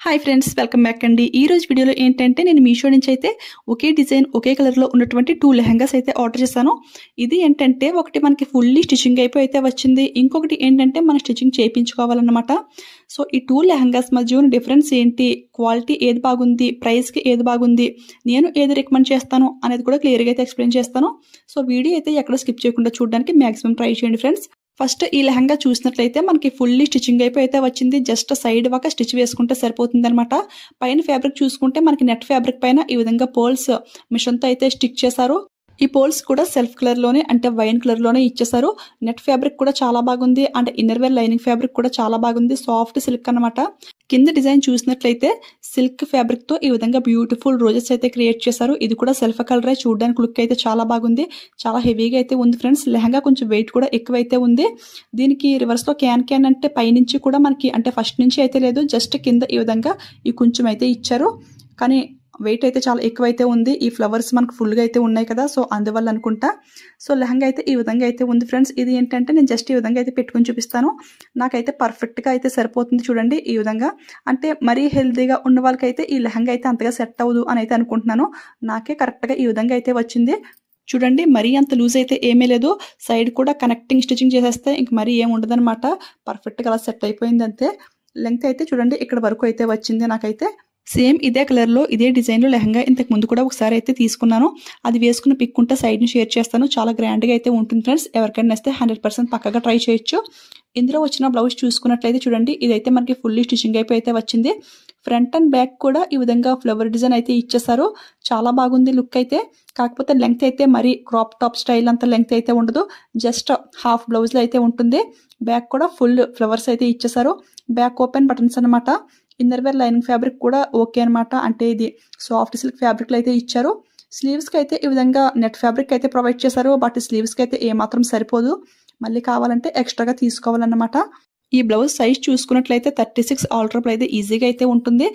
Hi friends, welcome back అండి. ఈ రోజు వీడియోలో ఏంటంటే నేను మీషో నుంచి అయితే ఒకే డిజైన్ ఒకే కలర్లో ఉన్నటువంటి 2 లెహంగాస్ అయితే ఆర్డర్ చేశాను. ఇది ఏంటంటే ఒకటి మనకి ఫుల్లీ స్టిచ్చింగ్ అయిపోయి అయితే వచ్చింది. ఇంకొకటి ఏంటంటే మనం స్టిచ్చింగ్ చేయించుకోవాలన్నమాట. సో ఈ 2 లెహంగాస్ మధ్య ఉన్న డిఫరెన్స్ ఏంటి, క్వాలిటీ ఏది బాగుంది, ప్రైస్కి ఏది బాగుంది, నేను ఏది రికమెండ్ చేస్తాను అనేది కూడా క్లియర్గా అయితే ఎక్స్ప్లెయిన్ చేస్తాను. సో వీడియో అయితే ఎక్కడ స్కిప్ చేయకుండా చూడడానికి మ్యాక్సిమం ట్రై చేయండి ఫ్రెండ్స్. ఫస్ట్ ఈ లెహంగా చూసినట్లయితే మనకి ఫుల్లీ స్టిచ్చింగ్ అయిపోయి అయితే వచ్చింది. జస్ట్ సైడ్ వక స్టిచ్ వేసుకుంటే సరిపోతుంది అనమాట. పైన ఫ్యాబ్రిక్ చూసుకుంటే మనకి నెట్ ఫ్యాబ్రిక్ పైన ఈ విధంగా పోల్స్ మిషన్తో అయితే స్టిచ్ చేశారు. ఈ పోల్స్ కూడా సెల్ఫ్ కలర్లోనే అంటే వైన్ కలర్లోనే ఇచ్చేసారు. నెట్ ఫ్యాబ్రిక్ కూడా చాలా బాగుంది. అంటే ఇన్నర్ వేర్ లైనింగ్ ఫ్యాబ్రిక్ కూడా చాలా బాగుంది. సాఫ్ట్ సిల్క్ అనమాట. కింద డిజైన్ చూసినట్లయితే సిల్క్ ఫ్యాబ్రిక్ తో ఈ విధంగా బ్యూటిఫుల్ రోజెస్ అయితే క్రియేట్ చేశారు. ఇది కూడా సెల్ఫ్ కలరే, చూడడానికి లుక్ అయితే చాలా బాగుంది. చాలా హెవీగా అయితే ఉంది ఫ్రెండ్స్. లెహంగా కొంచెం వెయిట్ కూడా ఎక్కువైతే ఉంది. దీనికి రివర్స్ లో క్యాన్ అంటే పైనుంచి కూడా మనకి అంటే ఫస్ట్ నుంచి అయితే లేదు, జస్ట్ కింద ఈ విధంగా ఈ కొంచెం అయితే ఇచ్చారు. కానీ వెయిట్ అయితే చాలా ఎక్కువైతే ఉంది. ఈ ఫ్లవర్స్ మనకు ఫుల్గా అయితే ఉన్నాయి కదా, సో అందువల్ల అనుకుంటా. సో లెహంగా అయితే ఈ విధంగా అయితే ఉంది ఫ్రెండ్స్. ఇది ఏంటంటే నేను జస్ట్ ఈ విధంగా అయితే పెట్టుకుని చూపిస్తాను. నాకైతే పర్ఫెక్ట్గా అయితే సరిపోతుంది. చూడండి ఈ విధంగా. అంటే మరీ హెల్తీగా ఉన్న వాళ్ళకైతే ఈ లెహంగా అయితే అంతగా సెట్ అవ్వదు అని అయితే అనుకుంటున్నాను. నాకే కరెక్ట్గా ఈ విధంగా అయితే వచ్చింది. చూడండి మరీ అంత లూజ్ అయితే ఏమీ లేదు. సైడ్ కూడా కనెక్టింగ్ స్టిచ్చింగ్ చేసేస్తే ఇంక మరీ ఏమి ఉండదు అనమాట. పర్ఫెక్ట్గా అలా సెట్ అయిపోయింది అంతే. లెంగ్త్ అయితే చూడండి ఇక్కడ వరకు అయితే వచ్చింది. నాకైతే సేమ్ ఇదే కలర్లో ఇదే డిజైన్లో లెహంగా ఇంతకు ముందు కూడా ఒకసారి అయితే తీసుకున్నాను. అది వేసుకున్న పిక్ ఉంటే సైడ్ని షేర్ చేస్తాను. చాలా గ్రాండ్గా అయితే ఉంటుంది ఫ్రెండ్స్. ఎవరికైనా వస్తే 100% పక్కగా ట్రై చేయొచ్చు. ఇందులో వచ్చిన బ్లౌజ్ చూసుకున్నట్లయితే చూడండి, ఇదైతే మనకి ఫుల్లీ స్టిచ్చింగ్ అయిపోయి అయితే వచ్చింది. ఫ్రంట్ అండ్ బ్యాక్ కూడా ఈ విధంగా ఫ్లవర్ డిజైన్ అయితే ఇచ్చేసారు. చాలా బాగుంది లుక్ అయితే. కాకపోతే లెంగ్త్ అయితే మరి క్రాప్ టాప్ స్టైల్ అంత లెంగ్త్ అయితే ఉండదు. జస్ట్ హాఫ్ బ్లౌజ్లో అయితే ఉంటుంది. బ్యాక్ కూడా ఫుల్ ఫ్లవర్స్ అయితే ఇచ్చేసారు. బ్యాక్ ఓపెన్ బటన్స్ అనమాట. ఇన్నర్ వేర్ లైనింగ్ ఫ్యాబ్రిక్ కూడా ఓకే అనమాట. అంటే ఇది సాఫ్ట్ సిల్క్ ఫ్యాబ్రిక్లో అయితే ఇచ్చారు. స్లీవ్స్కి అయితే ఈ విధంగా నెట్ ఫ్యాబ్రిక్ అయితే ప్రొవైడ్ చేశారు. బట్ స్లీవ్స్కి అయితే ఏమాత్రం సరిపోదు, మళ్ళీ కావాలంటే ఎక్స్ట్రాగా తీసుకోవాలన్నమాట. ఈ బ్లౌజ్ సైజ్ చూసుకున్నట్లయితే 36 ఆల్టరబుల్ అయితే ఈజీగా అయితే ఉంటుంది.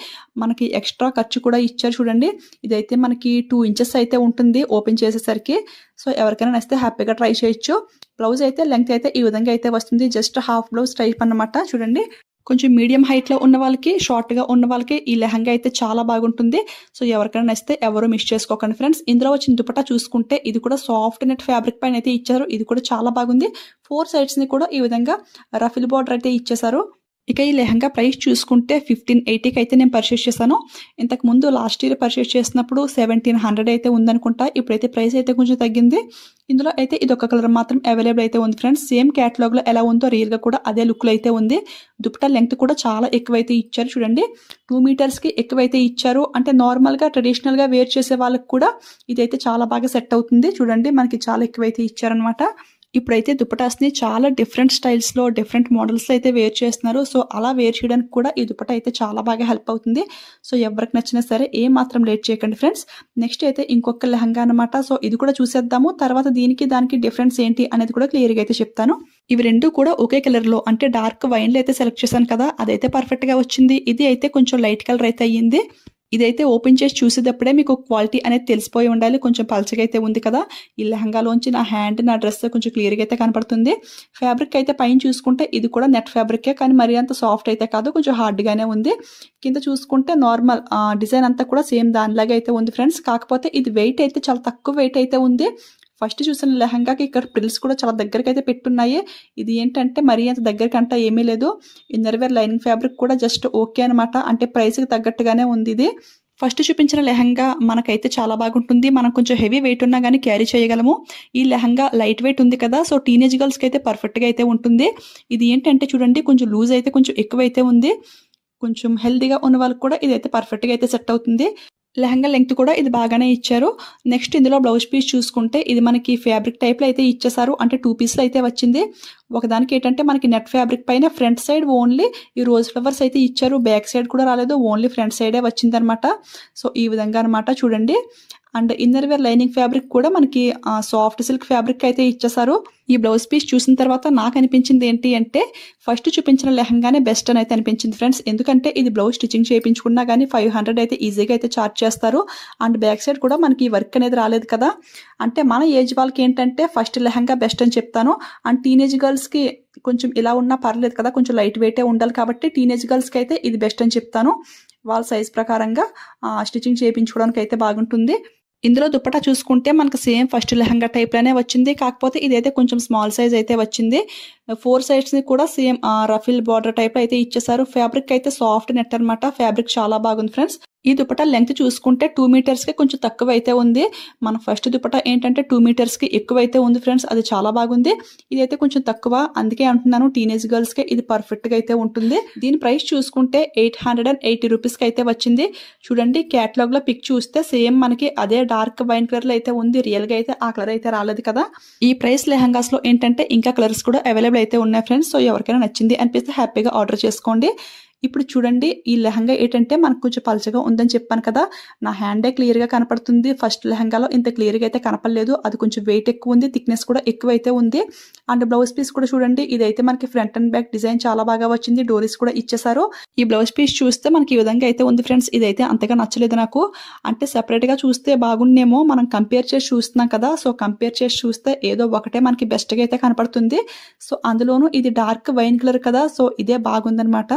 మనకి ఎక్స్ట్రా ఖర్చు కూడా ఇచ్చారు చూడండి. ఇదైతే మనకి 2 ఇంచెస్ అయితే ఉంటుంది ఓపెన్ చేసేసరికి. సో ఎవరికైనా నచ్చితే హ్యాపీగా ట్రై చేయొచ్చు. బ్లౌజ్ అయితే లెంగ్త్ అయితే ఈ విధంగా అయితే వస్తుంది. జస్ట్ హాఫ్ బ్లౌజ్ టైప్ అన్నమాట. చూడండి కొంచెం మీడియం హైట్లో ఉన్న వాళ్ళకి, షార్ట్గా ఉన్న వాళ్ళకి ఈ లెహంగా అయితే చాలా బాగుంటుంది. సో ఎవరికైనా నచ్చితే ఎవరు మిస్ చేసుకోకండి ఫ్రెండ్స్. ఇందులో వచ్చిన దుపట్టా చూసుకుంటే ఇది కూడా సాఫ్ట్ నెట్ ఫ్యాబ్రిక్ పైన అయితే ఇచ్చారు. ఇది కూడా చాలా బాగుంది. 4 సైడ్స్ని కూడా ఈ విధంగా రఫిల్ బార్డర్ అయితే ఇచ్చేసారు. ఇక ఈ లెహంగా ప్రైస్ చూసుకుంటే 1580కి అయితే నేను పర్చేస్ చేశాను. ఇంతకు ముందు లాస్ట్ ఇయర్ పర్చేస్ చేసినప్పుడు 1700 అయితే ఉందనుకుంటా. ఇప్పుడైతే ప్రైస్ అయితే కొంచెం తగ్గింది. ఇందులో అయితే ఇది ఒక కలర్ మాత్రం అవైలబుల్ అయితే ఉంది ఫ్రెండ్స్. సేమ్ క్యాటలాగ్లో ఎలా ఉందో రియల్గా కూడా అదే లుక్లో అయితే ఉంది. దుపట్టా లెంగ్త్ కూడా చాలా ఎక్కువైతే ఇచ్చారు. చూడండి 2 మీటర్స్కి ఎక్కువైతే ఇచ్చారు. అంటే నార్మల్గా ట్రెడిషనల్గా వేర్ చేసే వాళ్ళకి కూడా ఇదైతే చాలా బాగా సెట్ అవుతుంది. చూడండి మనకి చాలా ఎక్కువైతే ఇచ్చారనమాట. ఇప్పుడైతే దుపటాస్ని చాలా డిఫరెంట్ స్టైల్స్లో, డిఫరెంట్ మోడల్స్లో అయితే వేర్ చేస్తున్నారు. సో అలా వేర్ చేయడానికి కూడా ఈ దుపటా అయితే చాలా బాగా హెల్ప్ అవుతుంది. సో ఎవరికి నచ్చినా సరే ఏ మాత్రం లేట్ చేయకండి ఫ్రెండ్స్. నెక్స్ట్ అయితే ఇంకొక లెహంగా అనమాట. సో ఇది కూడా చూసేద్దాము. తర్వాత దీనికి దానికి డిఫరెన్స్ ఏంటి అనేది కూడా క్లియర్గా అయితే చెప్తాను. ఇవి రెండు కూడా ఒకే కలర్లో అంటే డార్క్ వైన్లో అయితే సెలెక్ట్ చేశాను కదా, అదైతే పర్ఫెక్ట్గా వచ్చింది. ఇది అయితే కొంచెం లైట్ కలర్ అయితే అయ్యింది. ఇదైతే ఓపెన్ చేసి చూసేటప్పుడే మీకు క్వాలిటీ అనేది తెలిసిపోయి ఉండాలి. కొంచెం పల్చగా అయితే ఉంది కదా. ఈ లెహంగాలోంచి నా హ్యాండ్, నా డ్రెస్ కొంచెం క్లియర్గా అయితే కనపడుతుంది. ఫ్యాబ్రిక్ అయితే పైన చూసుకుంటే ఇది కూడా నెట్ ఫ్యాబ్రికే, కానీ మరీ అంత సాఫ్ట్ అయితే కాదు, కొంచెం హార్డ్గానే ఉంది. కింద చూసుకుంటే నార్మల్ డిజైన్ అంతా కూడా సేమ్ దానిలాగా అయితే ఉంది ఫ్రెండ్స్. కాకపోతే ఇది వెయిట్ అయితే చాలా తక్కువ వెయిట్ అయితే ఉంది. ఫస్ట్ చూసిన లెహంగాకి ఇక్కడ ప్రిల్స్ కూడా చాలా దగ్గరికి అయితే పెట్టున్నాయి. ఇది ఏంటంటే మరీ అంత దగ్గరికి అంట ఏమీ లేదు. ఇన్నర్ వేర్ లైనింగ్ ఫ్యాబ్రిక్ కూడా జస్ట్ ఓకే అనమాట. అంటే ప్రైస్కి తగ్గట్టుగానే ఉంది ఇది. ఫస్ట్ చూపించిన లెహంగా మనకైతే చాలా బాగుంటుంది. మనం కొంచెం హెవీ వెయిట్ ఉన్నా కానీ క్యారీ చేయగలము. ఈ లెహంగా లైట్ వెయిట్ ఉంది కదా, సో టీనేజ్ గర్ల్స్కి అయితే పర్ఫెక్ట్గా అయితే ఉంటుంది. ఇది ఏంటంటే చూడండి కొంచెం లూజ్ అయితే కొంచెం ఎక్కువైతే ఉంది. కొంచెం హెల్తీగా ఉన్న వాళ్ళకి కూడా ఇదైతే పర్ఫెక్ట్గా అయితే సెట్ అవుతుంది. లెహంగా లెంగ్త్ కూడా ఇది బాగానే ఇచ్చారు. నెక్స్ట్ ఇందులో బ్లౌజ్ పీస్ చూసుకుంటే ఇది మనకి ఫ్యాబ్రిక్ టైప్లో అయితే ఇచ్చేసారు. అంటే 2 పీస్లో అయితే వచ్చింది. ఒకదానికి ఏంటంటే మనకి నెట్ ఫ్యాబ్రిక్ పైన ఫ్రంట్ సైడ్ ఓన్లీ ఈ రోజ్ ఫ్లవర్స్ అయితే ఇచ్చారు. బ్యాక్ సైడ్ కూడా రాలేదు, ఓన్లీ ఫ్రంట్ సైడే వచ్చింది అనమాట. సో ఈ విధంగా అనమాట చూడండి. And inner wear lining fabric కూడా మనకి సాఫ్ట్ సిల్క్ ఫ్యాబ్రిక్ అయితే ఇచ్చేసారు. ఈ బ్లౌజ్ పీస్ చూసిన తర్వాత నాకు అనిపించింది ఏంటి అంటే ఫస్ట్ చూపించిన లెహంగానే బెస్ట్ అని అయితే అనిపించింది ఫ్రెండ్స్. ఎందుకంటే ఇది బ్లౌజ్ స్టిచ్చింగ్ చేయించుకున్నా కానీ 500 అయితే ఈజీగా అయితే చార్జ్ చేస్తారు. అండ్ బ్యాక్ సైడ్ కూడా మనకి వర్క్ అనేది రాలేదు కదా. అంటే మన ఏజ్ వాళ్ళకి ఏంటంటే ఫస్ట్ లెహంగా బెస్ట్ అని చెప్తాను. అండ్ టీనేజ్ గర్ల్స్కి కొంచెం ఇలా ఉన్నా పర్లేదు కదా, కొంచెం లైట్ వెయిటే ఉండాలి కాబట్టి టీనేజ్ గర్ల్స్కి అయితే ఇది బెస్ట్ అని చెప్తాను. వాళ్ళ సైజ్ ప్రకారంగా స్టిచ్చింగ్ చేయించుకోవడానికి అయితే బాగుంటుంది. ఇందులో దుప్పటా చూసుకుంటే మనకు సేమ్ ఫస్ట్ లెహంగా టైప్లోనే వచ్చింది. కాకపోతే ఇదైతే కొంచెం స్మాల్ సైజ్ అయితే వచ్చింది. 4 సైడ్స్ని కూడా సేమ్ రఫిల్ బార్డర్ టైప్లో అయితే ఇచ్చేసారు. ఫ్యాబ్రిక్ అయితే సాఫ్ట్ నెట్ అనమాట. ఫ్యాబ్రిక్ చాలా బాగుంది ఫ్రెండ్స్. ఈ దుపట్టా లెంగ్త్ చూసుకుంటే 2 మీటర్స్కి కొంచెం తక్కువ అయితే ఉంది. మన ఫస్ట్ దుపట్టా ఏంటంటే 2 మీటర్స్కి ఎక్కువ అయితే ఉంది ఫ్రెండ్స్. అది చాలా బాగుంది. ఇదైతే కొంచెం తక్కువ, అందుకే అంటున్నాను టీనేజ్ గర్ల్స్కి ఇది పర్ఫెక్ట్గా అయితే ఉంటుంది. దీని ప్రైస్ చూసుకుంటే 880 రూపీస్కి అయితే వచ్చింది. చూడండి క్యాటలాగ్లో పిక్ చూస్తే సేమ్ మనకి అదే డార్క్ వైన్ కలర్లో అయితే ఉంది. రియల్గా అయితే ఆ కలర్ అయితే రాలేదు కదా. ఈ ప్రైస్ లెహంగాస్లో ఏంటంటే ఇంకా కలర్స్ కూడా అవైలబుల్ అయితే ఉన్నాయి ఫ్రెండ్స్. సో ఎవరికైనా నచ్చింది అనిపిస్తే హ్యాపీగా ఆర్డర్ చేసుకోండి. ఇప్పుడు చూడండి ఈ లెహంగా ఏంటంటే మనకు కొంచెం పలచగా ఉందని చెప్పాను కదా. నా హ్యాండే క్లియర్గా కనపడుతుంది. ఫస్ట్ లెహంగాలో ఇంత క్లియర్గా అయితే కనపడలేదు. అది కొంచెం వెయిట్ ఎక్కువ ఉంది, థిక్నెస్ కూడా ఎక్కువ అయితే ఉంది. అండ్ బ్లౌజ్ పీస్ కూడా చూడండి, ఇదైతే మనకి ఫ్రంట్ అండ్ బ్యాక్ డిజైన్ చాలా బాగా వచ్చింది. డోరీస్ కూడా ఇచ్చేసారు. ఈ బ్లౌజ్ పీస్ చూస్తే మనకి ఈ విధంగా అయితే ఉంది ఫ్రెండ్స్. ఇదైతే అంతగా నచ్చలేదు నాకు. అంటే సెపరేట్గా చూస్తే బాగుండేమో, మనం కంపేర్ చేసి చూస్తున్నాం కదా. సో కంపేర్ చేసి చూస్తే ఏదో ఒకటే మనకి బెస్ట్గా అయితే కనపడుతుంది. సో అందులోనూ ఇది డార్క్ వైన్ కలర్ కదా. సో ఇదే బాగుందనమాట.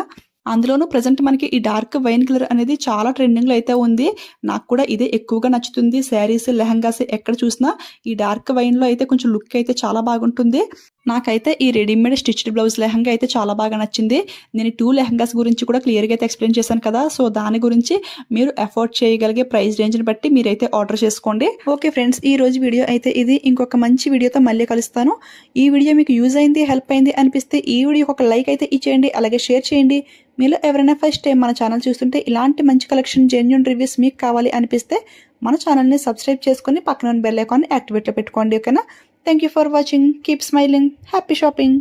అందులోనూ ప్రజెంట్ మనకి ఈ డార్క్ వైన్ కలర్ అనేది చాలా ట్రెండింగ్లో అయితే ఉంది. నాకు కూడా ఇదే ఎక్కువగా నచ్చుతుంది. శారీస్ లెహంగాస్ ఎక్కడ చూసినా ఈ డార్క్ వైన్లో అయితే కొంచెం లుక్ అయితే చాలా బాగుంటుంది. నాకైతే ఈ రెడీమేడ్ స్టిచ్డ్ బ్లౌజ్ లెహంగా అయితే చాలా బాగా నచ్చింది. నేను 2 లెహంగాస్ గురించి కూడా క్లియర్గా అయితే ఎక్స్ప్లెయిన్ చేశాను కదా. సో దాని గురించి మీరు అఫోర్డ్ చేయగలిగే ప్రైస్ రేంజ్ని బట్టి మీరైతే ఆర్డర్ చేసుకోండి. ఓకే ఫ్రెండ్స్, ఈ రోజు వీడియో అయితే ఇది. ఇంకొక మంచి వీడియోతో మళ్ళీ కలుస్తాను. ఈ వీడియో మీకు యూజ్ అయింది, హెల్ప్ అయింది అనిపిస్తే ఈ వీడియోకి ఒక లైక్ అయితే ఇచ్చేయండి, అలాగే షేర్ చేయండి. మీలో ఎవరైనా ఫస్ట్ టైం మన ఛానల్ చూస్తుంటే ఇలాంటి మంచి కలెక్షన్ జెన్యూన్ రివ్యూస్ మీకు కావాలి అనిపిస్తే మన ఛానల్ని సబ్స్క్రైబ్ చేసుకొని పక్కన బెల్ ఐకాన్ని యాక్టివేట్లో పెట్టుకోండి. ఓకేనా? Thank you for watching. Keep smiling. Happy shopping.